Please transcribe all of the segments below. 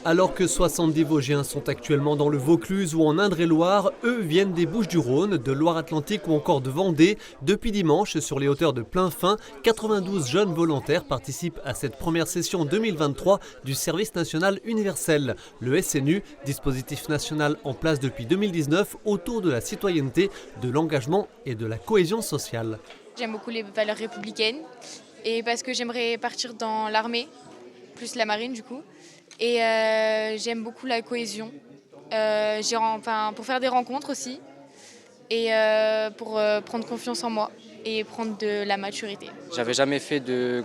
Alors que 70 Vosgiens sont actuellement dans le Vaucluse ou en Indre-et-Loire, eux viennent des Bouches-du-Rhône, de Loire-Atlantique ou encore de Vendée. Depuis dimanche, sur les hauteurs de Plainfin, 92 jeunes volontaires participent à cette première session 2023 du Service national universel, le SNU, dispositif national en place depuis 2019 autour de la citoyenneté, de l'engagement et de la cohésion sociale. J'aime beaucoup les valeurs républicaines et parce que j'aimerais partir dans l'armée, plus la marine du coup. Et j'aime beaucoup la cohésion, pour faire des rencontres aussi et pour prendre confiance en moi et prendre de la maturité. J'avais jamais fait de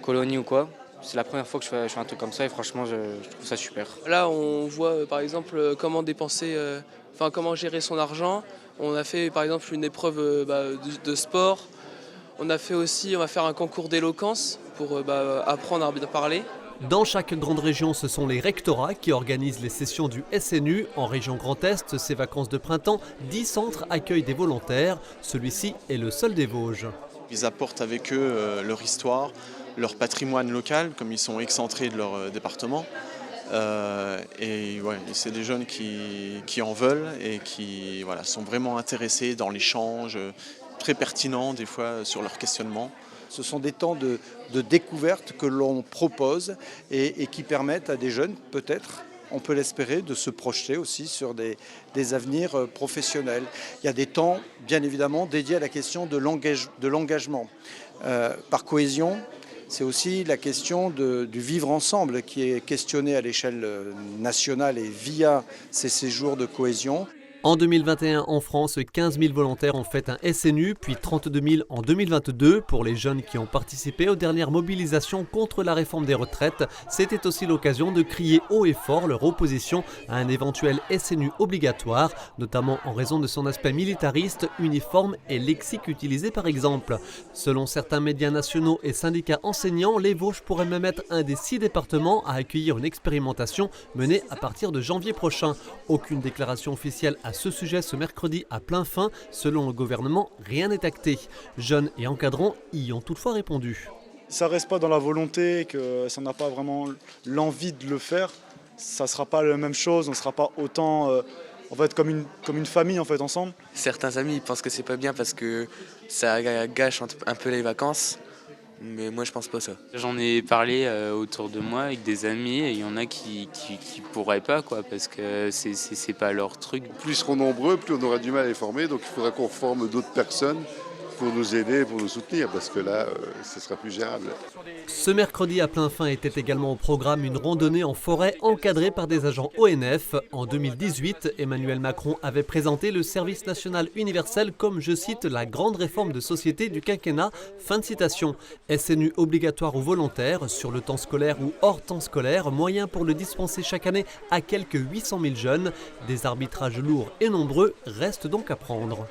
colonie ou quoi. C'est la première fois que je fais un truc comme ça et franchement je trouve ça super. Là on voit par exemple comment dépenser, comment gérer son argent. On a fait par exemple une épreuve de sport. On va faire un concours d'éloquence pour apprendre à bien parler. Dans chaque grande région, ce sont les rectorats qui organisent les sessions du SNU. En région Grand Est, ces vacances de printemps, 10 centres accueillent des volontaires. Celui-ci est le seul des Vosges. Ils apportent avec eux leur histoire, leur patrimoine local, comme ils sont excentrés de leur département. C'est des jeunes qui en veulent et qui sont vraiment intéressés dans l'échange, très pertinents des fois sur leurs questionnements. Ce sont des temps de découverte que l'on propose et qui permettent à des jeunes, peut-être, on peut l'espérer, de se projeter aussi sur des avenirs professionnels. Il y a des temps, bien évidemment, dédiés à la question de l'engagement. Par cohésion, c'est aussi la question du vivre ensemble qui est questionnée à l'échelle nationale et via ces séjours de cohésion. En 2021, en France, 15 000 volontaires ont fait un SNU, puis 32 000 en 2022. Pour les jeunes qui ont participé aux dernières mobilisations contre la réforme des retraites, c'était aussi l'occasion de crier haut et fort leur opposition à un éventuel SNU obligatoire, notamment en raison de son aspect militariste, uniforme et lexique utilisé par exemple. Selon certains médias nationaux et syndicats enseignants, les Vosges pourraient même être un des 6 départements à accueillir une expérimentation menée à partir de janvier prochain. Aucune déclaration officielle à ce sujet ce mercredi à Plainfin. Selon le gouvernement, rien n'est acté. Jeunes et encadrants y ont toutefois répondu. Ça ne reste pas dans la volonté, que ça n'a pas vraiment l'envie de le faire, ça ne sera pas la même chose, on ne sera pas autant comme une famille ensemble. Certains amis pensent que c'est pas bien parce que ça gâche un peu les vacances. Mais moi je pense pas ça. J'en ai parlé autour de moi avec des amis et il y en a qui pourraient pas parce que c'est pas leur truc. Plus ils seront nombreux, plus on aura du mal à les former, donc il faudra qu'on forme d'autres personnes pour nous aider, pour nous soutenir, parce que là, ce sera plus gérable. Ce mercredi à Plainfin était également au programme une randonnée en forêt encadrée par des agents ONF. En 2018, Emmanuel Macron avait présenté le service national universel comme, je cite, la grande réforme de société du quinquennat. Fin de citation. SNU obligatoire ou volontaire, sur le temps scolaire ou hors temps scolaire, moyen pour le dispenser chaque année à quelques 800 000 jeunes. Des arbitrages lourds et nombreux restent donc à prendre.